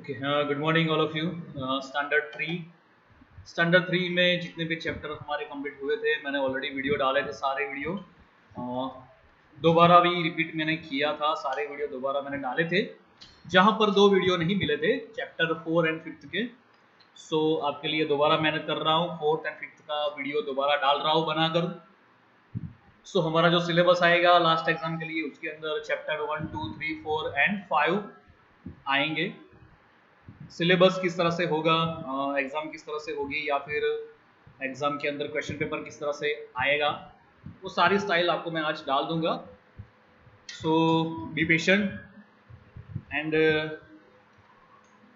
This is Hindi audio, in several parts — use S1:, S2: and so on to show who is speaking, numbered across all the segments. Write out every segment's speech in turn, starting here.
S1: Okay, good morning all of you. Standard three में जितने भी चैप्टर हमारे कंप्लीट हुए थे मैंने ऑलरेडी वीडियो डाले थे। सारे वीडियो दोबारा भी रिपीट मैंने किया था। सारे वीडियो दोबारा मैंने डाले थे। जहाँ पर दो वीडियो नहीं मिले थे चैप्टर 4 एंड 5 के, सो आपके लिए दोबारा मेहनत कर रहा हूँ। 4th एंड 5th का वीडियो दोबारा डाल रहा हूँ बनाकर। सो हमारा जो सिलेबस आएगा लास्ट एग्जाम के लिए उसके अंदर चैप्टर 1, 2, 3, 4 एंड 5 आएंगे। सिलेबस किस तरह से होगा, एग्ज़ाम किस तरह से होगी, या फिर एग्ज़ाम के अंदर क्वेश्चन पेपर किस तरह से आएगा, वो सारी स्टाइल आपको मैं आज डाल दूंगा। सो बी पेशेंट। एंड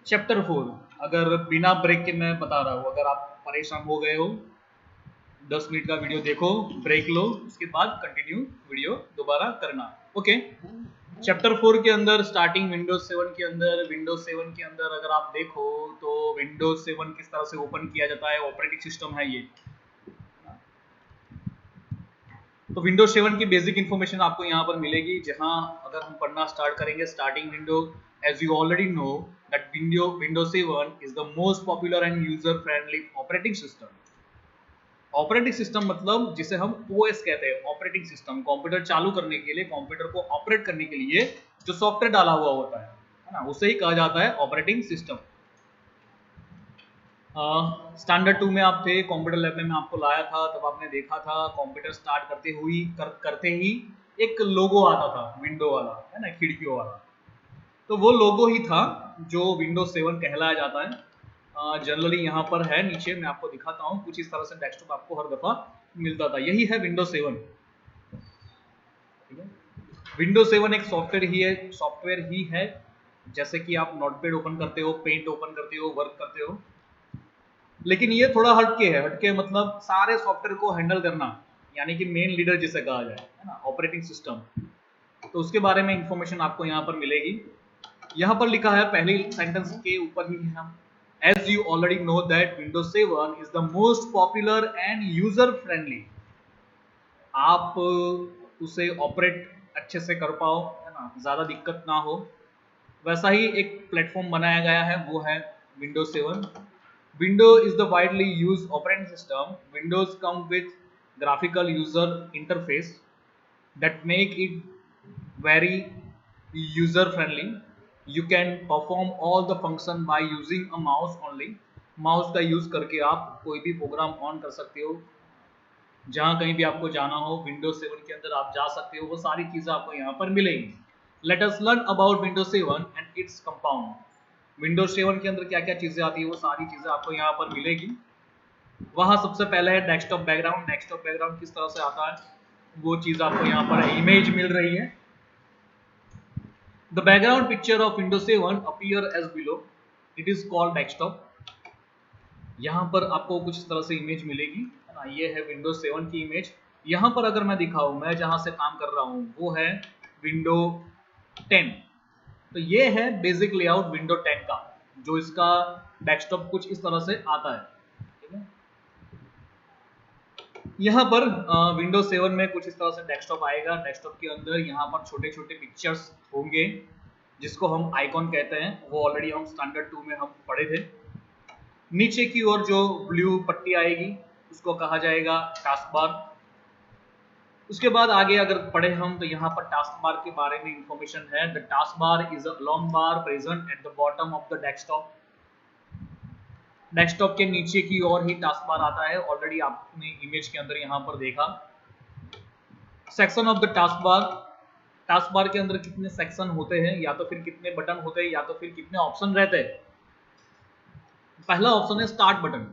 S1: चैप्टर 4 अगर बिना ब्रेक के मैं बता रहा हूँ, अगर आप परेशान हो गए हो 10 मिनट का वीडियो देखो, ब्रेक लो, उसके बाद कंटिन्यू वीडियो दोबारा करना। ओके। चैप्टर 4 के अंदर स्टार्टिंग विंडोज 7 के अंदर अगर आप देखो तो विंडोज 7 किस तरह से ओपन किया जाता है, ऑपरेटिंग सिस्टम है ये। तो विंडोज 7 की बेसिक इंफॉर्मेशन आपको यहाँ पर मिलेगी। जहाँ अगर हम पढ़ना स्टार्ट करेंगे starting window, as you already know that Windows 7 is the most popular and user friendly operating system. Operating system मतलब जिसे हम ओएस कहते हैं, ऑपरेटिंग सिस्टम। कंप्यूटर चालू करने के लिए, कंप्यूटर को ऑपरेट करने के लिए जो सॉफ्टवेयर डाला हुआ होता है ना, उसे ही कहा जाता है ऑपरेटिंग सिस्टम। स्टैंडर्ड 2 में आप थे, कंप्यूटर लैब में मैं आपको लाया था, तब आपने देखा था कंप्यूटर स्टार्ट करते ही एक लोगो आता था विंडो वाला, है ना, खिड़कियों वाला। तो वो लोगो ही था जो विंडोज 7 कहलाया जाता है। जनरली यहाँ पर है, नीचे मैं आपको दिखाता हूँ, कुछ इस तरह से डेस्कटॉप आपको हर दफा मिलता था। यही है विंडोज 7। विंडोज 7 एक सॉफ्टवेयर ही है। जैसे कि आप नोटपैड ओपन करते हो, पेंट ओपन करते हो, वर्क करते हो, लेकिन ये थोड़ा हटके मतलब सारे सॉफ्टवेयर को हैंडल करना, यानी कि मेन लीडर जिसे कहा जाए, है ना, ऑपरेटिंग सिस्टम। तो उसके बारे में इंफॉर्मेशन आपको यहाँ पर मिलेगी। यहाँ पर लिखा है पहली सेंटेंस के ऊपर ही हम, as you already know that Windows 7 is the most popular and user friendly। आप उसे ऑपरेट अच्छे से कर पाओ, है ना, ज़्यादा दिक्कत ना हो, वैसा ही एक प्लेटफॉर्म बनाया गया है, वो है Windows 7। Windows is the widely used operating system. Windows come with graphical user interface that make it very user friendly. You can perform all the function by using a mouse only। Mouse का यूज करके आप कोई भी प्रोग्राम ऑन कर सकते हो, जहां कहीं भी आपको जाना हो विंडोज 7 के अंदर आप जा सकते हो। वो सारी चीजें आपको यहाँ पर मिलेंगी। Let us learn about Windows 7 and its compound. Windows 7 के अंदर क्या क्या चीजें आती है वो सारी चीजें आपको यहाँ पर मिलेगी। वहां सबसे पहले है डेस्कटॉप बैकग्राउंड। डेस्कटॉप बैकग्राउंड किस तरह से आता है, वो चीज आपको यहाँ पर इमेज मिल रही है। The background picture of Windows 7 appear as below. It is called desktop। यहाँ पर आपको कुछ इस तरह से इमेज मिलेगी, है ना, ये है Windows 7 की इमेज। यहाँ पर अगर मैं दिखाऊं, मैं जहाँ से काम कर रहा हूँ वो है विंडो 10। तो ये है बेसिक लेआउट विंडो 10 का, जो इसका डेस्कटॉप कुछ इस तरह से आता है। ठीक है, यहाँ पर विंडोज 7 में कुछ इस तरह से डेस्कटॉप आएगा। डेस्कटॉप के अंदर यहाँ पर छोटे छोटे पिक्चर्स होंगे जिसको हम आइकॉन कहते हैं। वो ऑलरेडी हम स्टैंडर्ड 2 में हम पढ़े थे। नीचे की ओर जो ब्लू पट्टी आएगी उसको कहा जाएगा टास्क बार। उसके बाद आगे अगर पढ़े हम तो यहाँ पर टास्क बार के बारे में इंफॉर्मेशन है। The task bar is a long bar present at the bottom of the desktop. Desktop के नीचे की ओर ही टास्क बार आता है, ऑलरेडी आपने इमेज के अंदर यहाँ पर देखा। Section of the task bar. Task bar के अंदर कितने सेक्शन होते हैं, या तो फिर कितने बटन होते हैं, या तो फिर कितने ऑप्शन रहते हैं। पहला ऑप्शन है start button.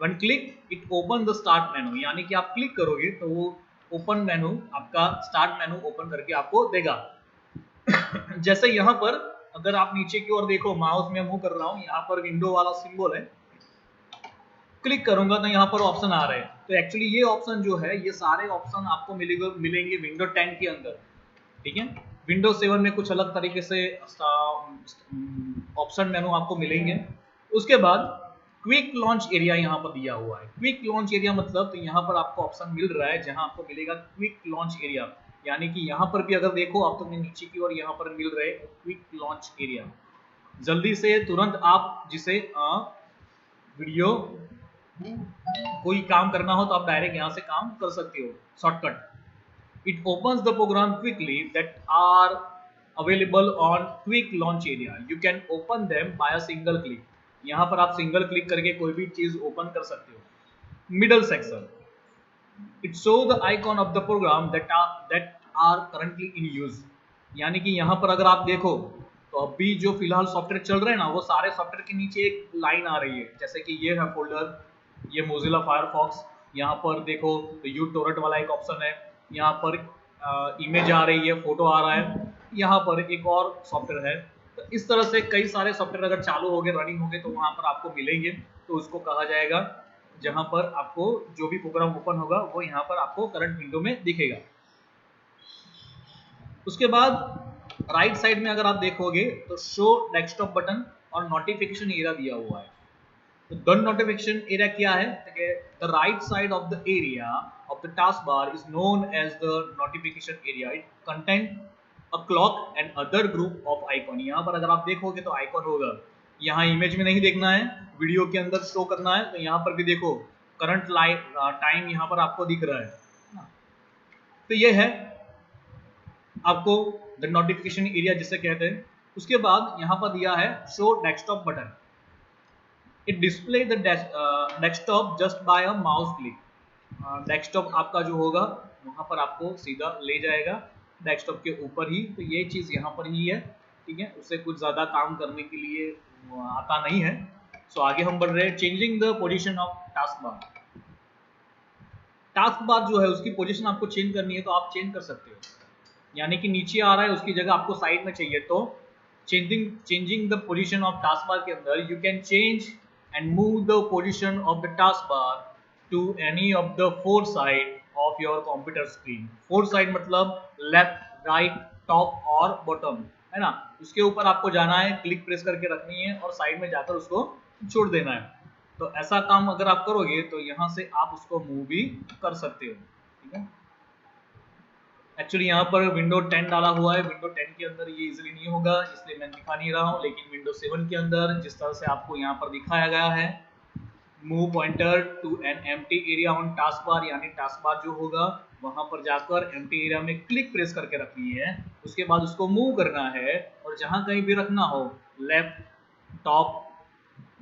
S1: One click it open the start menu, यानी कि आप क्लिक करोगे तो वो ओपन मेनू, आपका स्टार्ट मेनू ओपन करके आपको देगा। जैसे यहाँ पर अगर आप नीचे की ओर देखो, माउस में मूव कर रहा हूँ, यहाँ पर विंडो वाला सिंबल है, क्लिक करूंगा तो यहाँ पर ऑप्शन आ रहे हैं। तो एक्चुअली ये ऑप्शन जो है, ये सारे ऑप्शन आपको मिलेंगे विंडो 10 के अंदर। ठीक है, विंडो 7 में कुछ अलग तरीके से ऑप्शन मेनू आपको मिलेंगे। उसके बाद क्विक लॉन्च एरिया यहाँ पर दिया हुआ है। क्विक लॉन्च एरिया मतलब, तो यहाँ पर आपको ऑप्शन मिल रहा है जहाँ आपको मिलेगा क्विक लॉन्च एरिया, यानी कि यहाँ पर भी अगर देखो आप, तो नीचे की ओर यहाँ पर मिल रहे क्विक लॉन्च एरिया। जल्दी से तुरंत आप जिसे वीडियो कोई काम करना हो तो आप डायरेक्ट यहाँ से काम कर सकते हो, shortcut. It opens the program quickly that are available on quick launch area. You can open them by a single click. यहाँ पर आप सिंगल क्लिक करके कोई भी चीज ओपन कर सकते हो। Middle section, it show the icon of the program that are currently in use। यानी कि यहाँ पर अगर आप देखो तो अभी जो फिलहाल सॉफ्टवेयर चल रहे हैं ना, वो सारे सॉफ्टवेयर के नीचे एक लाइन आ रही है, जैसे कि ये है फोल्डर, ये मोजिला फायरफॉक्स, यहाँ पर देखो तो यू टोरेंट वाला एक ऑप्शन है, यहाँ पर इमेज आ रही है, फोटो आ रहा है, यहाँ पर एक और सॉफ्टवेयर है। तो इस तरह से कई सारे सॉफ्टवेयर अगर चालू हो गए, रनिंग हो गए, तो वहाँ पर आपको मिलेंगे, तो उसको कहा जाएगा जहाँ पर आपको जो भी प्रोग्राम ओपन होगा वो यहाँ पर आपको करंट विंडो में दिखेगा। उसके बाद राइट साइड में अगर आप देखोगे तो शो डेस्कटॉप बटन और नोटिफिकेशन एरिया दिया हुआ है। तो द नोटिफिकेशन एरिया क्या है? The right side of the area of the task bar is known as the notification area. It contain a clock and other group of icon. यहाँ पर अगर आप देखोगे तो आइकॉन होगा, यहाँ इमेज में नहीं देखना है, वीडियो के अंदर शो करना है, तो यहाँ पर भी देखो करंट टाइम यहाँ पर आपको दिख रहा है। तो ये है आपको द नोटिफिकेशन एरिया जिसे कहते हैं। उसके बाद यहाँ पर दिया है show desktop button. It display the desktop just by a mouse click. Desktop आपका जो होगा वहाँ पर आपको सीधा ले जाएगा डेस्कटॉप के ऊपर ही। तो ये चीज़ यहाँ पर ही है, ठीक है, उससे कुछ ज़्यादा काम करने के लिए आता नहीं है। सो आगे हम बढ़ रहे हैं। Changing the position of task bar. Task bar जो है उसकी पोजीशन आपको चेंज करनी है तो आप चेंज कर सकते हो, यानी कि नीचे आ रहा है उसकी जगह आपको साइड में चाहिए, तो changing the position of task bar के अंदर you can change and move the position of the task bar to any of the four side of your computer screen. Four side मतलब लेफ्ट, राइट, टॉप और बॉटम, है ना। उसके ऊपर आपको जाना है, क्लिक प्रेस करके रखनी है और साइड में जाकर उसको छोड़ देना है। तो ऐसा काम अगर आप करोगे तो यहाँ से आप उसको मूव भी कर सकते हो, ठीक है। एक्चुअली यहाँ पर विंडो 10 डाला हुआ है, विंडो 10 के अंदर ये इजीली नहीं होगा इसलिए मैं दिखा नहीं रहा हूँ, लेकिन विंडो 7 के अंदर जिस तरह से आपको यहाँ पर दिखाया गया है, move pointer to an empty area on task bar, यानी टास्क बार जो होगा वहां पर जाकर एम्प्टी एरिया में क्लिक प्रेस करके रखनी है। उसके बाद उसको मूव करना है और जहां कहीं भी रखना हो, लेफ्ट, टॉप,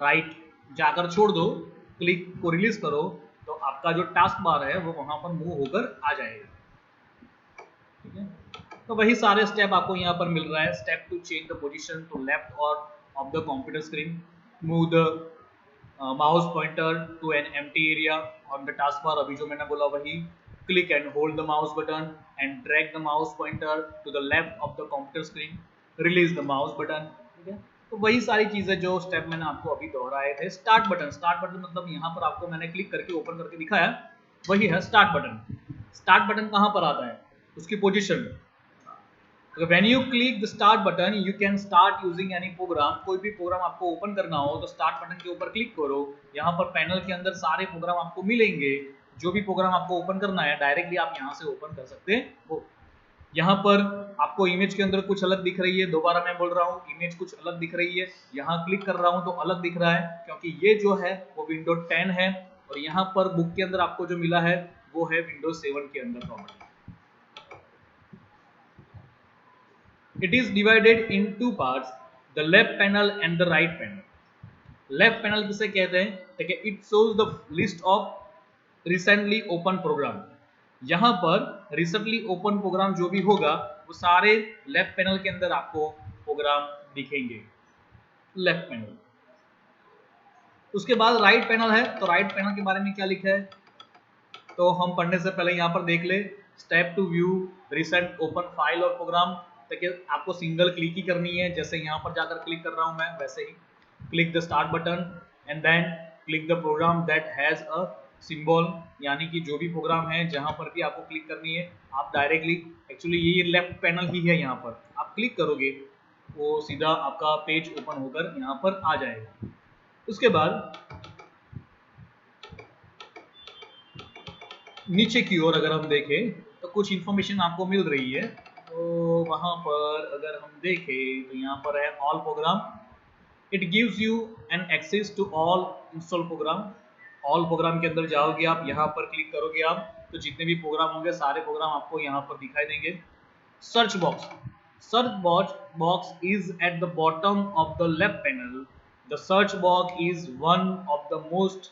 S1: राइट, जाकर छोड़ दो, क्लिक को रिलीज करो, तो आपका जो टास्क बार है वो वहां पर मूव होकर आ जाएगा, ठीक है। तो वही सारे स्टेप आपको यहाँ पर मिल रहा है। Step to change the position to left और of the computer screen, move the mouse pointer to an empty area on the task bar, अभी जो मैंने बोला वही, click and hold the mouse button and drag the mouse pointer to the left of the computer screen, release the mouse button, ठीक है। तो वही सारी चीजें जो स्टेप मैंने आपको अभी दोहराए थे। स्टार्ट बटन, स्टार्ट बटन मतलब यहाँ पर आपको मैंने क्लिक करके ओपन करके दिखाया, वही है स्टार्ट बटन। स्टार्ट बटन कहाँ पर आता है? उसकी position. When you click the start button, you can start using any program। कोई भी प्रोग्राम आपको ओपन करना हो तो स्टार्ट बटन के ऊपर क्लिक करो, यहाँ पर पैनल के अंदर सारे प्रोग्राम आपको मिलेंगे। जो भी प्रोग्राम आपको ओपन करना है डायरेक्टली आप यहाँ से ओपन कर सकते हो। यहाँ पर आपको इमेज के अंदर कुछ अलग दिख रही है, दोबारा मैं बोल रहा हूँ, इमेज कुछ अलग दिख रही है। यहाँ क्लिक कर रहा हूँ तो अलग दिख रहा है, क्योंकि ये जो है वो विंडो 10 है और यहाँ पर बुक के अंदर आपको जो मिला है वो है विंडोज 7 के अंदर property. It is divided in two parts, the left panel and the right panel। Left panel किसे कहते हैं? देखिए, it shows the list of recently open program. यहाँ पर रिसेंटली ओपन प्रोग्राम जो भी होगा वो सारे लेफ्ट पैनल के अंदर आपको प्रोग्राम दिखेंगे, लेफ्ट पैनल। उसके बाद राइट पैनल है, तो राइट पैनल के बारे में क्या लिखा है तो हम पढ़ने से पहले यहाँ पर देख ले। Step to view recent open file और प्रोग्राम। देखिए, आपको सिंगल क्लिक ही करनी है, जैसे यहाँ पर जाकर क्लिक कर रहा हूँ मैं वैसे ही। Click the start button and then click the program that has a symbol, यानी कि जो भी प्रोग्राम है जहां पर भी आपको क्लिक करनी है आप डायरेक्टली, एक्चुअली ये लेफ्ट पैनल ही है, यहाँ पर आप क्लिक करोगे वो सीधा आपका पेज ओपन होकर यहाँ पर आ जाएगा। उसके बाद नीचे की ओर अगर हम देखें तो कुछ इंफॉर्मेशन आपको मिल रही है। तो वहां पर अगर हम देखें तो यहाँ पर है all program, it gives you an access to all install program. All program के अंदर जाओगे आप, यहाँ पर क्लिक करोगे आप, तो जितने भी प्रोग्राम होंगे सारे प्रोग्राम आपको यहाँ पर दिखाई देंगे। Search box, search box is at the bottom of the left panel. The search box is one of the most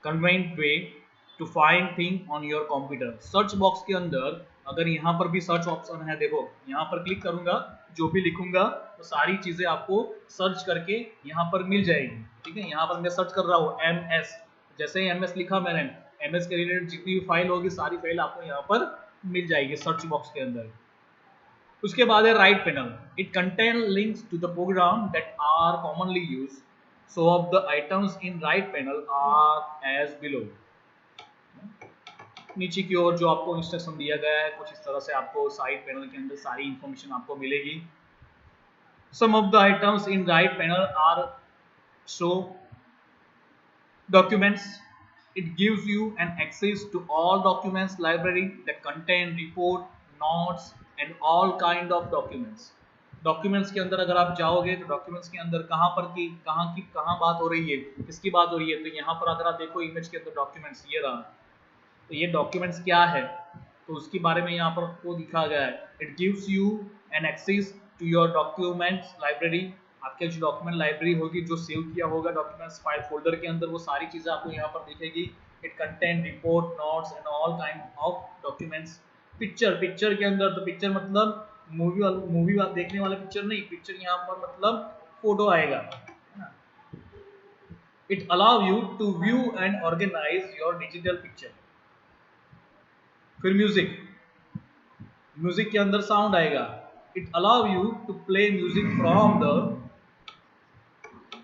S1: convenient way to find thing on your computer। Search box के अंदर अगर यहाँ पर भी सर्च ऑप्शन है, देखो यहाँ पर क्लिक करूंगा, जो भी लिखूंगा तो सारी चीजें आपको सर्च करके यहाँ पर मिल जाएगी। ठीक है, यहाँ पर मैं सर्च कर रहा हूँ MS, जैसे ही MS लिखा मैंने, MS के रिलेटेड जितनी भी फाइल होगी सारी फाइल आपको यहाँ पर मिल जाएगी सर्च बॉक्स के अंदर। उसके बाद है right panel, it contain links to the program that are commonly use, so of the items in right panel are as below. नीचे की ओर जो आपको इंस्ट्रक्शन दिया गया है कुछ इस तरह से आपको साइड पैनल के अंदर सारी इंफॉर्मेशन आपको मिलेगी। Some of the items in right panel are show documents, it gives you an access to all documents library that contain report, notes and all kind of documents। Documents के अंदर अगर आप जाओगे तो डॉक्यूमेंट्स के अंदर कहाँ बात हो रही है, किसकी बात हो रही है, तो यहाँ पर अगर आप देखो इमेज के अंदर डॉक्यूमेंट्स ये रहा, तो ये डॉक्यूमेंट्स क्या है तो उसके बारे में यहाँ पर आपको दिखा गया है। It gives you an access to your documents library, आपके जो डॉक्यूमेंट लाइब्रेरी होगी जो सेव किया होगा डॉक्यूमेंट्स फाइल फोल्डर के अंदर, वो सारी चीजें आपको यहाँ पर दिखेगी। It contain report, notes and all kind of documents. Picture के अंदर, तो पिक्चर मतलब मूवी देखने वाला पिक्चर नहीं, पिक्चर यहाँ पर मतलब फोटो आएगा। It allow you to view and organise your digital picture. फिर म्यूजिक के अंदर साउंड आएगा। It allow you to play music from the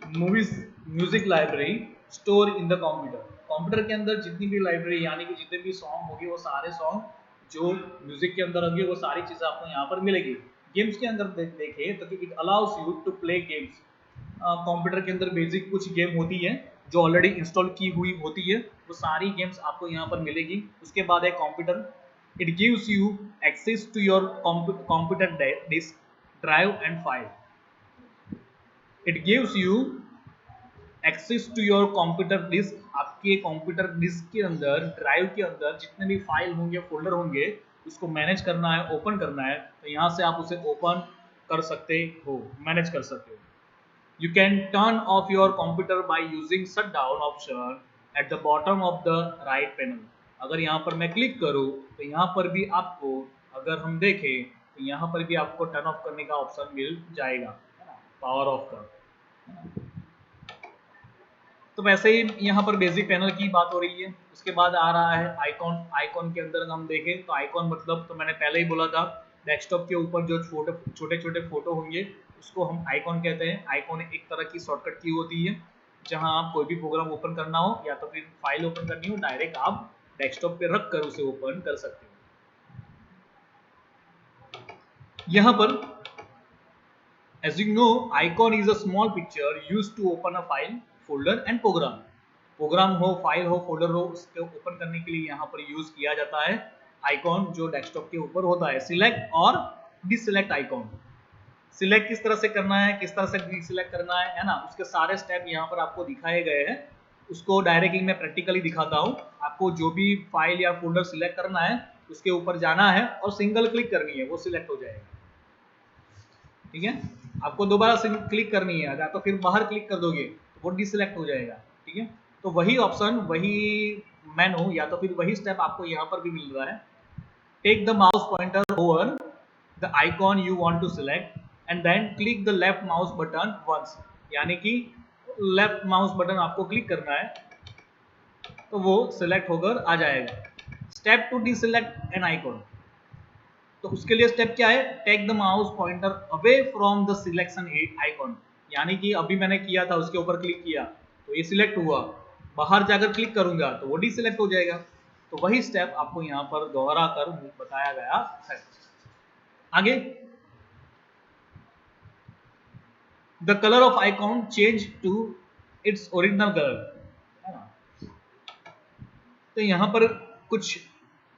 S1: music library store in the computer के अंदर जितनी भी लाइब्रेरी यानी कि जितने भी सॉन्ग होंगे वो सारे सॉन्ग जो म्यूजिक के अंदर होंगे वो सारी चीजें आपको यहाँ पर मिलेगी। गेम्स के अंदर देखें तो it allows you to play games. Computer के अंदर बेसिक कुछ गेम होती है जो ऑलरेडी इंस्टॉल की हुई होती है, वो सारी गेम्स आपको यहाँ पर मिलेगी। उसके बाद है computer, it gives you access to your computer disk, drive and file. It gives you access to your computer disk, आपके कंप्यूटर डिस्क के अंदर, ड्राइव के अंदर जितने भी फाइल होंगे, फोल्डर होंगे, उसको मैनेज करना है, ओपन करना है, तो यहाँ से आप उसे ओपन कर सकते हो, मैनेज कर सकते हो। You can turn off your computer by using shutdown option at the bottom of the right panel। अगर यहाँ पर मैं क्लिक करूँ तो यहाँ पर भी आपको, अगर हम देखें तो यहाँ पर भी आपको टर्न ऑफ करने का ऑप्शन मिल जाएगा, पावर ऑफ का। तो वैसे ही यहाँ पर बेसिक पैनल की बात हो रही है। उसके बाद आ रहा है आइकॉन। आइकॉन के अंदर हम देखें तो आइकॉन मतलब, तो मैंने पहले ही बोला था, डेस्कटॉप के ऊपर जो छोटे छोटे फोटो होंगे उसको हम आइकॉन कहते हैं। आइकॉन एक तरह की शॉर्टकट की होती है, जहां आप कोई भी प्रोग्राम ओपन करना हो या तो फिर फाइल ओपन करनी हो, डायरेक्ट आप डेस्कटॉप पे रख कर उसे ओपन कर सकते हो। यहाँ पर as you know icon is a small picture used to open a file, folder and program। Program हो, फाइल हो, फोल्डर हो, उसको ओपन करने के लिए यहाँ पर यूज किया जाता है आइकॉन जो डेस्कटॉप के ऊपर होता है। सिलेक्ट और डिसलेक्ट आइकॉन, सिलेक्ट किस तरह से करना है, किस तरह से डिसलेक्ट करना है ना, उसके सारे स्टेप यहाँ पर आपको दिखाए गए हैं। उसको डायरेक्टली मैं प्रैक्टिकली दिखाता हूँ। आपको जो भी फाइल या फोल्डर सिलेक्ट करना है उसके ऊपर जाना है और सिंगल क्लिक करनी है, वो सिलेक्ट हो जाएगा। ठीक है, आपको दोबारा क्लिक करनी है, अगर तो फिर बाहर क्लिक कर दोगे तो वो डिसलेक्ट हो जाएगा। ठीक है, तो वही ऑप्शन, वही मेनू या तो फिर वही स्टेप आपको यहाँ पर भी मिल रहा है। Take the mouse pointer over the icon you want to select and then click the left mouse button once, यानी कि लेफ्ट माउस बटन आपको क्लिक करना है तो वो सिलेक्ट होकर आ जाएगा। Step to deselect an icon, तो उसके लिए स्टेप क्या है, take the mouse pointer away from the selection icon, यानी कि अभी मैंने किया था उसके ऊपर क्लिक किया तो ये सिलेक्ट हुआ, बाहर जाकर क्लिक करूंगा तो वो डिसलेक्ट हो जाएगा। तो वही स्टेप आपको यहाँ पर दोहरा कर बताया गया है। आगे, the colour of icon change to its original colour, तो यहाँ पर कुछ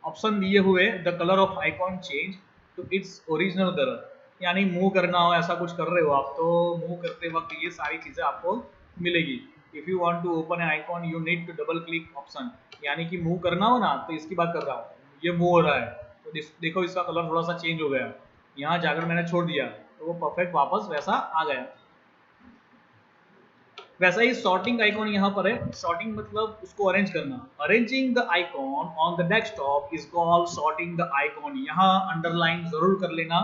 S1: ऑप्शन दिए हुए, the colour of icon change to its original colour. यानी मूव करना हो, ऐसा कुछ कर रहे हो आप, तो मूव करते वक्त ये सारी चीजें आपको मिलेगी। If you want to open a icon you need to double click option, यानी कि मूव करना हो ना, तो इसकी बात कर रहा हूँ, ये मूव हो रहा है तो देखो इसका कलर थोड़ा सा चेंज हो गया, यहाँ जाकर मैंने छोड़ दिया तो वो परफेक्ट वापस वैसा आ गया। वैसा ही सॉर्टिंग आइकॉन यहाँ पर है। सॉर्टिंग मतलब उसको अरेंज करना। Arranging the icon on the desktop is called sorting the icon. यहाँ अंडरलाइन जरूर कर लेना,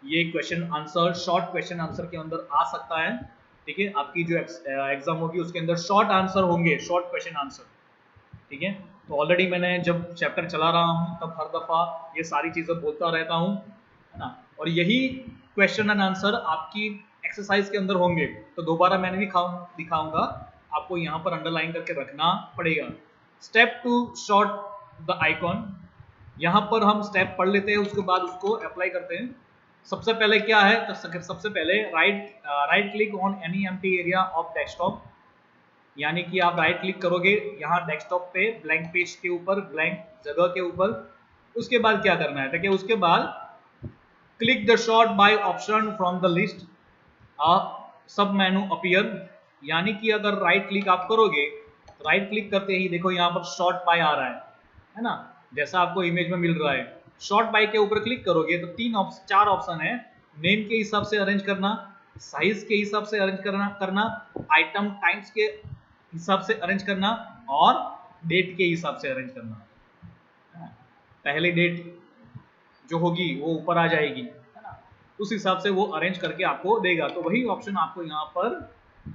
S1: ये question answer short question answer के अंदर आ सकता है। ठीक है, आपकी जो एग्जाम होगी उसके अंदर शॉर्ट आंसर होंगे, शॉर्ट क्वेश्चन आंसर। ठीक है, तो ऑलरेडी मैंने जब चैप्टर चला रहा हूँ तब हर दफा ये सारी चीजें बोलता रहता हूँ, है ना। और यही क्वेश्चन एंड आंसर आपकी एक्सरसाइज के अंदर होंगे, तो दोबारा मैंने दिखाऊंगा, आपको यहाँ पर अंडरलाइन करके रखना पड़ेगा। Step to sort the icon, यहाँ पर हम स्टेप पढ़ लेते हैं, उसके बाद उसको अप्लाई करते हैं। सबसे पहले क्या है, तो सबसे पहले right click on any empty area of desktop, यानी कि आप राइट क्लिक करोगे यहाँ डेस्कटॉप पे ब्लैंक पेज के ऊपर, ब्लैंक जगह के ऊपर। उसके बाद क्या करना है, देखिए उसके बाद click the short by option from the list सब मेनू अपीयर, यानी कि अगर राइट क्लिक आप करोगे, राइट क्लिक करते ही देखो यहाँ पर शॉर्ट बाय आ रहा है ना, जैसा आपको इमेज में मिल रहा है। शॉर्ट बाय के ऊपर क्लिक करोगे तो चार ऑप्शन है। नेम के हिसाब से अरेंज करना, साइज के हिसाब से अरेंज करना, आइटम टाइम्स के हिसाब से अरेंज करना, और डेट के हिसाब से अरेंज करना। पहले डेट जो होगी वो ऊपर आ जाएगी, है ना, उस हिसाब से वो अरेंज करके आपको देगा। तो वही ऑप्शन आपको यहाँ पर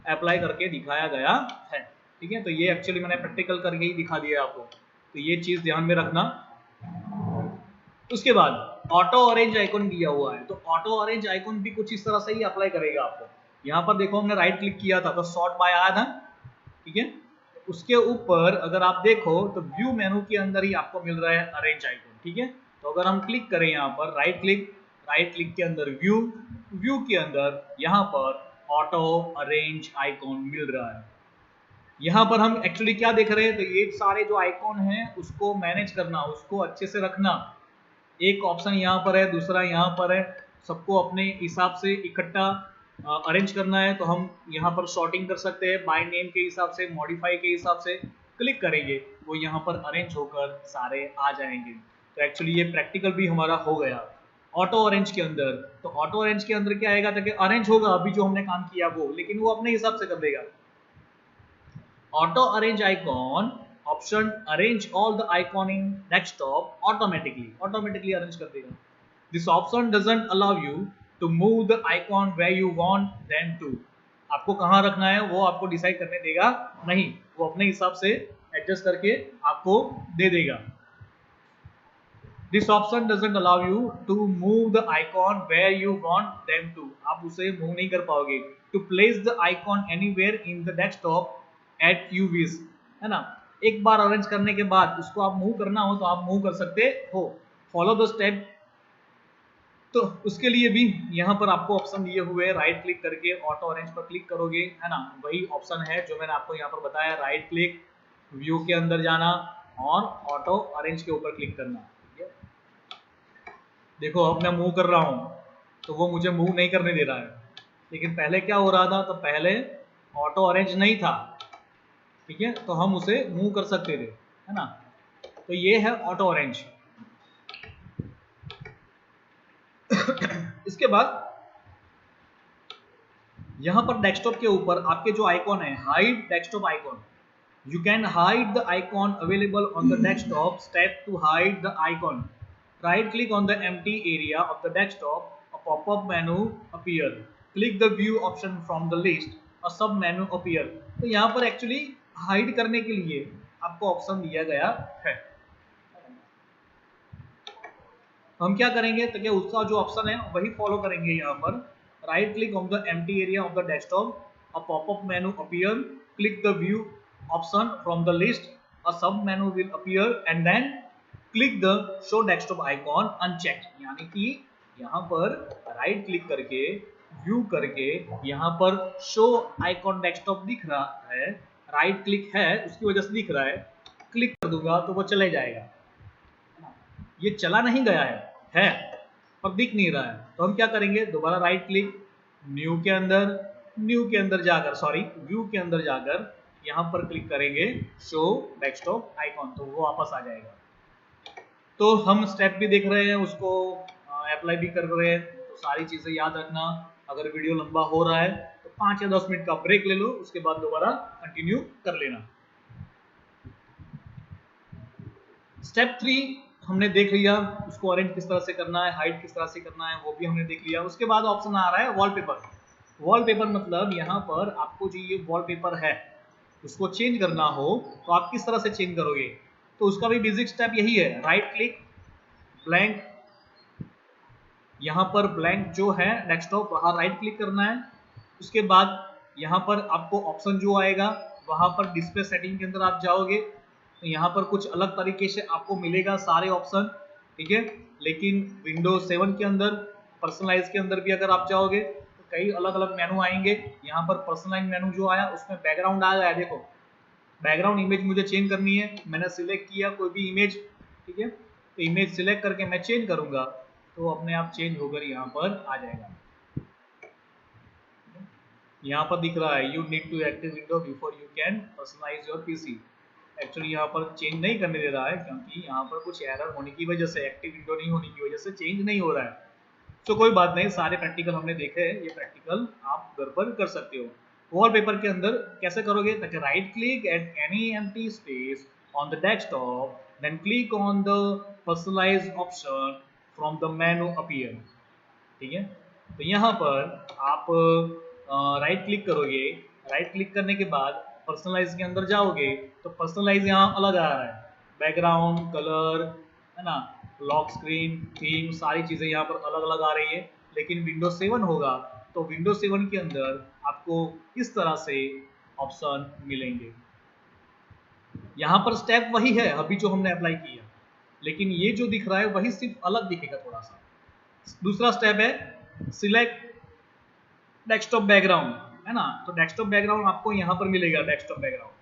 S1: अप्लाई करके दिखाया गया है। ठीक है, तो ये एक्चुअली मैंने प्रैक्टिकल करके ही दिखा दिया आपको, तो ये चीज ध्यान में रखना। उसके बाद ऑटो ऑरेंज आइकॉन दिया हुआ है, तो ऑटो ऑरेंज आइकॉन भी कुछ इस तरह से ही अप्लाई करेगा आपको। यहाँ पर देखो हमने राइट क्लिक किया था तो शॉर्ट बाय आया था, ठीक है। उसके ऊपर अगर आप देखो तो व्यू मेनू के अंदर ही आपको मिल रहा है अरेंज आइकॉन, ठीक है। तो अगर हम क्लिक करें यहाँ पर राइट क्लिक के अंदर व्यू के अंदर यहाँ पर ऑटो अरेंज आइकॉन मिल रहा है। यहाँ पर हम एक्चुअली क्या देख रहे हैं, तो ये सारे जो आइकॉन हैं उसको मैनेज करना, उसको अच्छे से रखना। एक ऑप्शन यहाँ पर है, दूसरा यहाँ पर है, सबको अपने हिसाब से इकट्ठा अरेंज करना है। तो हम यहाँ पर सॉर्टिंग कर सकते हैं, बाय नेम के हिसाब से, मॉडिफाई के हिसाब से क्लिक करेंगे वो यहाँ पर अरेंज होकर सारे आ जाएंगे। तो एक्चुअली ये प्रैक्टिकल भी हमारा हो गया ऑटो अरेंज के अंदर। तो ऑटो अरेंज के अंदर क्या आएगा, ताकि अरेंज होगा अभी जो हमने काम किया वो, लेकिन वो अपने हिसाब से कर देगा। Auto arrange icon option arrange all the icon in desktop automatically arrange कर देगा। This option doesn't allow you to move the icon where you want them to. आपको कहां रखना है वो आपको डिसाइड करने देगा नहीं, वो अपने हिसाब से एडजस्ट करके आपको दे देगा। This option doesn't allow you to move the icon where you want them to. आप उसे मूव नहीं कर पाओगे। To place the icon anywhere in the desktop at you wish, है ना। एक बार अरेंज करने के बाद उसको आप मूव करना हो तो आप मूव कर सकते हो। फॉलो द स्टेप, तो उसके लिए भी यहाँ पर आपको ऑप्शन दिए हुए, राइट क्लिक करके ऑटो अरेंज पर क्लिक करोगे, है ना। वही ऑप्शन है जो मैंने आपको यहाँ पर बताया, राइट क्लिक, व्यू के अंदर जाना और ऑटो अरेंज के ऊपर क्लिक करना। देखो अब मैं मूव कर रहा हूँ तो वो मुझे मूव नहीं करने दे रहा है, लेकिन पहले क्या हो रहा था, तो पहले ऑटो अरेंज नहीं था, ठीक है, तो हम उसे मूव कर सकते थे, है ना। तो ये है ऑटो अरेंज। इसके बाद यहां पर डेस्कटॉप के ऊपर आपके जो आइकॉन है, hide desktop icon, you can hide the icon available on the desktop. Step to hide the icon, right click on the empty area of the desktop, a popup menu appear, click the view option from the list, a sub menu appear. तो यहाँ पर एक्चुअली हाइड करने के लिए आपको ऑप्शन दिया गया है। हम क्या करेंगे, तो क्या उसका जो ऑप्शन है वही फॉलो करेंगे। यहाँ पर right click on the empty area of the desktop, a popup menu appear, click the view option from the list, a sub menu will appear and then click the show desktop icon unchecked. यानी कि यहाँ पर राइट क्लिक करके व्यू करके यहाँ पर शो आइकॉन डेस्कटॉप दिख रहा है, राइट क्लिक है उसकी वजह से दिख रहा है, क्लिक कर दूंगा तो वो चले जाएगा। ये चला नहीं गया है पर दिख नहीं रहा है, तो हम क्या करेंगे, दोबारा राइट क्लिक, न्यू के अंदर जाकर, सॉरी व्यू के अंदर जाकर यहाँ पर क्लिक करेंगे शो डेस्कटॉप आइकॉन, तो वो वापस आ जाएगा। तो हम स्टेप भी देख रहे हैं, उसको अप्लाई भी कर रहे हैं, तो सारी चीजें याद रखना। अगर वीडियो लंबा हो रहा है तो 5 या 10 मिनट का ब्रेक ले लो, उसके बाद दोबारा कंटिन्यू कर लेना। स्टेप 3 हमने देख लिया, उसको अरेंज किस तरह से करना है, हाइड किस तरह से करना है, वो भी हमने देख लिया। उसके बाद ऑप्शन आ रहा है वॉलपेपर। वॉलपेपर मतलब यहाँ पर आपको जो ये वॉलपेपर है उसको चेंज करना हो तो आप किस तरह से चेंज करोगे, तो उसका भी बेसिक स्टेप यही है, राइट क्लिक, ब्लैंक, यहाँ पर ब्लैंक जो है डेस्कटॉप वहाँ राइट क्लिक करना है। उसके बाद यहाँ पर आपको ऑप्शन जो आएगा वहाँ पर डिस्प्ले सेटिंग के अंदर आप जाओगे, तो यहाँ पर कुछ अलग तरीके से आपको मिलेगा सारे ऑप्शन, ठीक है। लेकिन विंडोज 7 के अंदर पर्सनलाइज के अंदर भी अगर आप जाओगे तो कई अलग अलग मेनू आएंगे। यहाँ पर पर्सनलाइज मेनू जो आया उसमें बैकग्राउंड आ गया है, देखो बैकग्राउंड इमेज मुझे चेंज करनी है, मैंने सिलेक्ट किया कोई भी इमेज, ठीक है, तो इमेज सिलेक्ट करके मैं चेंज करूंगा तो अपने आप चेंज होकर यहाँ पर आ जाएगा। यहाँ पर दिख रहा है you need to active window before you can personalise your PC. Actually यहाँ पर चेंज नहीं करने दे रहा है क्योंकि यहाँ पर कुछ एरर होने की वजह से, एक्टिव विंडो नहीं होने की वजह से चेंज नहीं हो रहा है। तो कोई बात नहीं, सारे प्रैक्टिकल हमने देखे हैं, ये प्रैक्टिकल आप घर पर कर सकते हो। वॉलपेपर के अंदर कैसे करोगे, ताकि right click at any empty space on the desktop, then click on the personalise option from the menu appear, ठीक है। तो यहाँ पर आप राइट क्लिक करोगे, राइट क्लिक करने के बाद पर्सनलाइज के अंदर जाओगे तो पर्सनलाइज यहाँ अलग आ रहा है, बैकग्राउंड, कलर, है ना, लॉक स्क्रीन, थीम, सारी चीजें यहाँ पर अलग अलग आ रही है। लेकिन विंडोज 7 होगा तो विंडोज 7 के अंदर आपको इस तरह से ऑप्शन मिलेंगे। यहाँ पर स्टेप वही है अभी जो हमने अप्लाई किया, लेकिन ये जो दिख रहा है वही सिर्फ अलग दिखेगा थोड़ा सा। दूसरा स्टेप है सिलेक्ट डेस्कटॉप बैकग्राउंड, है ना, तो डेस्कटॉप बैकग्राउंड आपको यहाँ पर मिलेगा, डेस्कटॉप बैकग्राउंड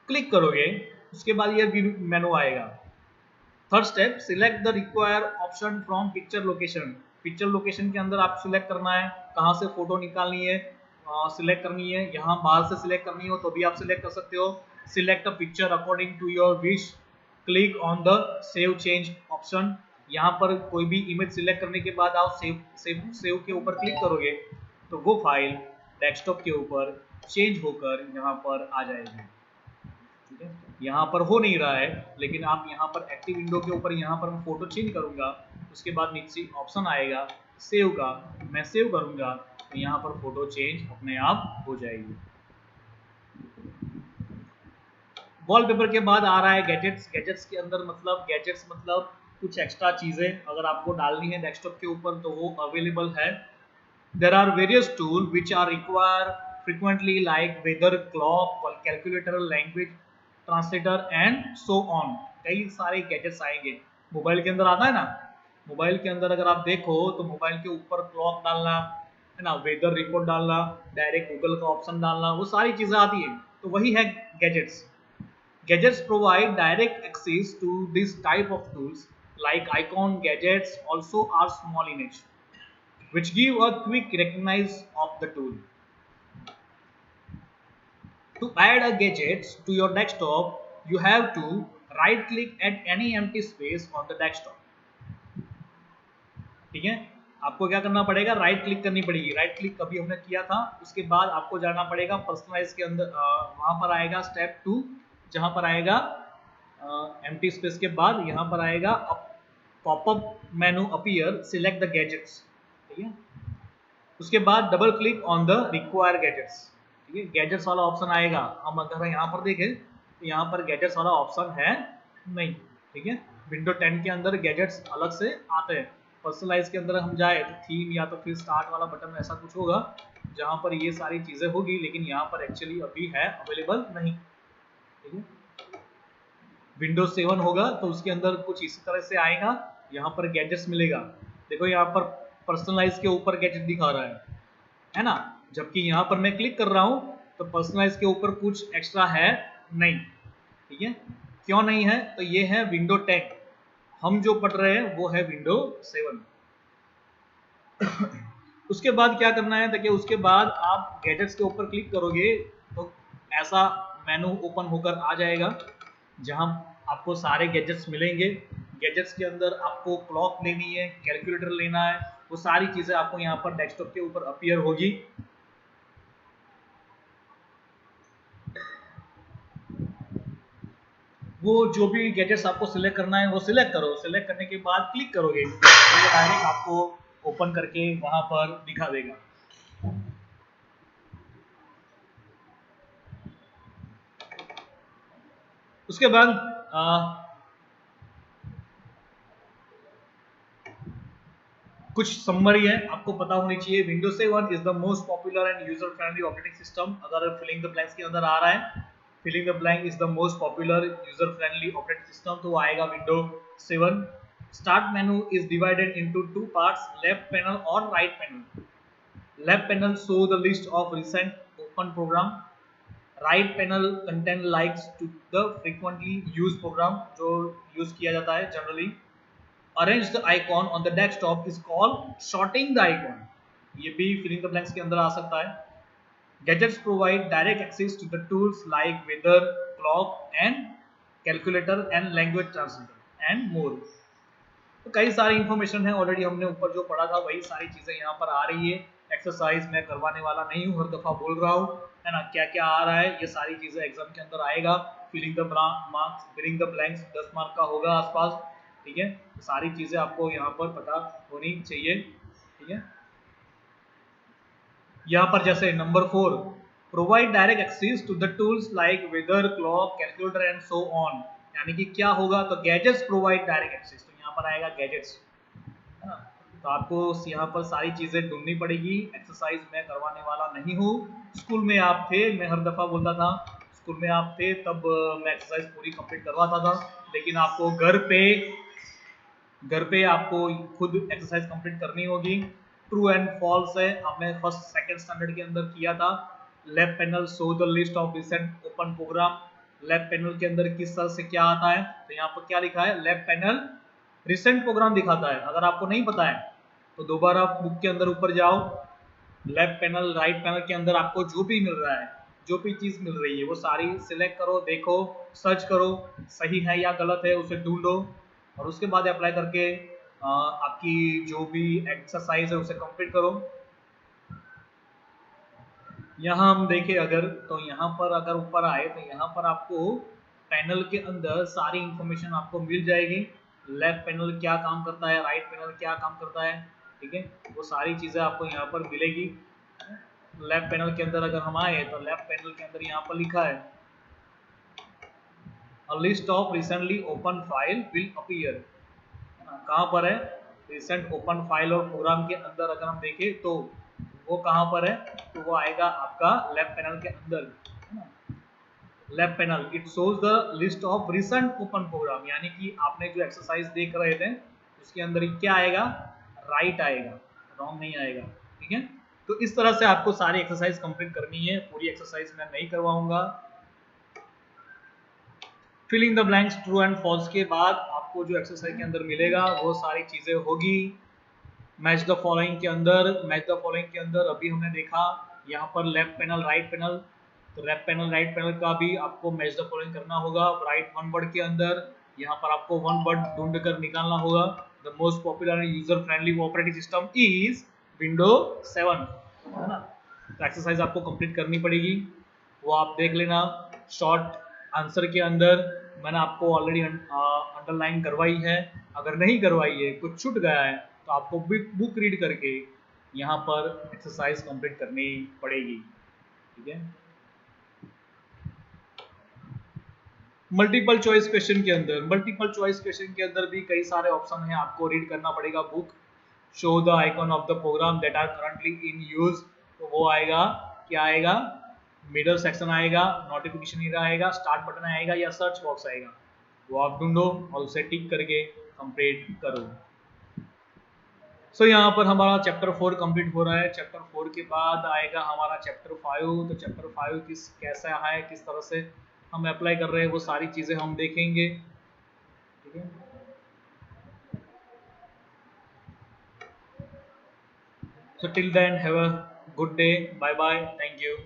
S1: क्लिक करोगे उसके बाद ये मेनू आएगा। Third step, select the require option from picture location. Picture location के अंदर आप सिलेक्ट करना है कहाँ से फोटो निकालनी है, सिलेक्ट करनी है, यहाँ बाहर से सिलेक्ट करनी हो तो भी आप सिलेक्ट कर सकते हो। Select a picture according to your wish, click on the save change option. यहाँ पर कोई भी इमेज सिलेक्ट करने के बाद आप सेव के ऊपर क्लिक करोगे तो वो फाइल डेस्कटॉप के ऊपर चेंज होकर यहाँ पर आ जाएगी, ठीक है। यहाँ पर हो नहीं रहा है, लेकिन आप यहाँ पर एक्टिव विंडो के ऊपर यहाँ पर मैं फोटो चेंज करूंगा, उसके बाद नीचे ऑप्शन आएगा सेव का, मैं सेव करूंगा तो यहाँ पर फोटो चेंज अपने आप हो जाएगी। वॉलपेपर के बाद आ रहा है गैजेट्स। गैजेट्स के अंदर मतलब, गैजेट्स मतलब कुछ एक्स्ट्रा चीजें अगर आपको डालनी है डेस्कटॉप के ऊपर तो वो अवेलेबल है। There are various tool which are require frequently like weather clock, calculator, language translator and so on. कई सारे गैजेट्स आएंगे, मोबाइल के अंदर आता है ना, मोबाइल के अंदर अगर आप देखो तो मोबाइल के ऊपर क्लॉक डालना, है ना, वेदर रिपोर्ट डालना, डायरेक्ट गूगल का ऑप्शन डालना, वो सारी चीजें आती है, तो वही है gadgets. Gadgets provide direct access to this type of tools, like icon gadgets also are small in nature, which give a quick recognize of the tool. To add a gadget to your desktop, you have to right click at any empty space on the desktop. ठीक है, आपको क्या करना पड़ेगा, राइट क्लिक करनी पड़ेगी। राइट क्लिक कभी हमने किया था, उसके बाद आपको जाना पड़ेगा पर्सनलाइज के अंदर, वहां पर आएगा स्टेप 2 जहां पर आएगा एम्प्टी स्पेस के बाद यहाँ पर आएगा popup menu appear, select the gadgets, ठीक है। उसके बाद double click on the require gadgets, ठीक है, गैजेट्स वाला ऑप्शन आएगा। हम अगर यहाँ पर देखें तो यहाँ पर गैजेट्स वाला ऑप्शन है नहीं, ठीक है। विंडो 10 के अंदर गैजेट्स अलग से आते हैं। पर्सनलाइज के अंदर हम जाए तो थीम या तो फिर स्टार्ट वाला बटन ऐसा कुछ होगा जहाँ पर ये सारी चीजें होगी, लेकिन यहाँ पर एक्चुअली अभी है अवेलेबल नहीं, ठीक है। विंडोज 7 होगा तो उसके अंदर कुछ इसी तरह से आएगा, यहाँ पर गैजेट्स मिलेगा। देखो यहाँ पर पर्सनलाइज के ऊपर गैजेट दिखा रहा है ना, जबकि यहाँ पर मैं क्लिक कर रहा हूँ तो पर्सनलाइज के ऊपर कुछ एक्स्ट्रा है नहीं, ठीक है। क्यों नहीं है, तो ये है विंडो 10, हम जो पढ़ रहे हैं वो है विंडो 7। उसके बाद क्या करना है, देखिए उसके बाद आप गैजेट्स के ऊपर क्लिक करोगे तो ऐसा मेनू ओपन होकर आ जाएगा जहां आपको सारे गैजेट्स मिलेंगे। गैजेट्स के अंदर आपको क्लॉक लेनी है, कैलकुलेटर लेना है, वो सारी चीजें आपको यहाँ पर डेस्कटॉप के ऊपर अपीयर होगी। वो जो भी गैजेट्स आपको सिलेक्ट करना है वो सिलेक्ट करो, सिलेक्ट करने के बाद क्लिक करोगे तो वो डायरेक्ट आपको ओपन करके वहां पर दिखा देगा। उसके बाद कुछ समरी है, आपको पता होनी चाहिए। Windows 7 is the most popular and user friendly operating system. अगर फिलिंग द ब्लैंक्स के अंदर आ रहा है filling the blank is the most popular user friendly operating system, तो वो आएगा window 7। Start menu is divided into two parts, left panel और right panel. Left panel show the list of recent open program, right panel content likes to the frequently use programme जो यूज किया जाता है generally. Arrange the icon on the desktop is called sorting the icon, ये भी फिलिंग द ब्लैंक्स के अंदर आ सकता है। Gadgets provide direct access to the tools like weather, clock and calculator and language translator and more. तो कई सारी इंफॉर्मेशन है, ऑलरेडी हमने ऊपर जो पढ़ा था वही सारी चीजें यहाँ पर आ रही है। एक्सरसाइज मैं करवाने वाला नहीं हूँ, हर दफा बोल रहा हूँ, है ना, क्या क्या आ रहा है ये सारी चीजें एग्जाम के अंदर आएगा। Filling the marks, filling the blanks 10 mark का होगा आसपास, ठीक है। सारी चीजें आपको यहाँ पर पता होनी चाहिए, ठीक है। यहाँ पर जैसे number 4, provide direct access to the tools like weather, clock, calculator and so on, यानी कि क्या होगा, तो गैजेट्स प्रोवाइड डायरेक्ट एक्सेस, तो यहाँ पर आएगा गैजेट्स, है ना। तो आपको यहाँ पर सारी चीजें ढूंढनी पड़ेगी। एक्सरसाइज मैं करवाने वाला नहीं हूँ। स्कूल में आप थे, मैं हर दफा बोलता था स्कूल में आप थे तब मैं एक्सरसाइज पूरी कंप्लीट करवाता था, लेकिन आपको घर पे आपको खुद एक्सरसाइज कंप्लीट करनी होगी। ट्रू एंड फॉल्स है, आपने फर्स्ट सेकंड स्टैंडर्ड के अंदर किया था। Left panel show the list of recent open program, left panel के अंदर किस तरह से क्या आता है, तो यहाँ पर क्या लिखा है, लेफ्ट पैनल रिसेंट प्रोग्राम दिखाता है। अगर आपको नहीं पता है तो दोबारा बुक के अंदर ऊपर जाओ, लेफ्ट पैनल राइट पैनल के अंदर आपको जो भी मिल रहा है, जो भी चीज मिल रही है वो सारी सिलेक्ट करो, देखो, सर्च करो, सही है या गलत है उसे ढूंढो और उसके बाद अप्लाई करके आपकी जो भी एक्सरसाइज है उसे कंप्लीट करो। यहाँ हम देखें अगर, तो यहाँ पर अगर ऊपर आए तो यहाँ पर आपको पैनल के अंदर सारी इंफॉर्मेशन आपको मिल जाएगी। लेफ्ट पैनल क्या काम करता है, राइट पैनल क्या काम करता है, ठीक है, वो सारी चीजें आपको यहाँ पर मिलेगी। लेफ्ट पैनल के अंदर अगर हम आए तो लेफ्ट पैनल के अंदर यहाँ पर लिखा है A list of recently open file will appear, कहाँ पर है, रिसेंट ओपन फाइल और प्रोग्राम के अंदर अगर हम देखें तो वो कहाँ पर है, तो वो आएगा आपका लेफ्ट पैनल के अंदर। Left panel it shows the list of recent open program, यानी कि आपने जो एक्सरसाइज देख रहे थे उसके अंदर क्या आएगा, राइट आएगा, रॉन्ग नहीं आएगा, ठीक है। तो इस तरह से आपको सारी एक्सरसाइज कंप्लीट करनी है, पूरी एक्सरसाइज मैं नहीं करवाऊंगा। Filling the blanks true and false के बाद आपको जो एक्सरसाइज के अंदर मिलेगा वो सारी चीजें होगी। मैच द फॉलोइंग के अंदर, मैच द फॉलोइंग के अंदर अभी हमने देखा यहाँ पर लेफ्ट पैनल राइट पैनल, तो लेफ्ट पैनल राइट पैनल का भी आपको मैच द फॉलोइंग करना होगा। राइट वन वर्ड के अंदर यहाँ पर आपको वन वर्ड ढूंढ कर निकालना होगा। The most popular and user friendly operating system is window 7, है ना। तो एक्सरसाइज आपको कंप्लीट करनी पड़ेगी, वो आप देख लेना। शॉर्ट आंसर के अंदर मैंने आपको ऑलरेडी अंडरलाइन करवाई है, अगर नहीं करवाई है, कुछ छूट गया है तो आपको बुक रीड करके यहाँ पर एक्सरसाइज कंप्लीट करनी पड़ेगी, ठीक है। मल्टीपल चॉइस क्वेश्चन के अंदर, मल्टीपल चॉइस क्वेश्चन के अंदर भी कई सारे ऑप्शन हैं, आपको रीड करना पड़ेगा book. Show the icon of the program that are currently in use, तो वो आएगा, क्या आएगा, मिडल सेक्शन आएगा, नोटिफिकेशन एरिया आएगा, स्टार्ट बटन आएगा या सर्च बॉक्स आएगा, वो आप ढूंढो और उसे टिक करके कंप्लीट करो। सो यहाँ पर हमारा चैप्टर 4 कंप्लीट हो रहा है। चैप्टर 4 के बाद आएगा हमारा चैप्टर 5। तो चैप्टर 5 कैसा है, किस तरह से हम अप्लाई कर रहे हैं वो सारी चीजें हम देखेंगे, ठीक है। So till then, have a good day. Bye bye. Thank you.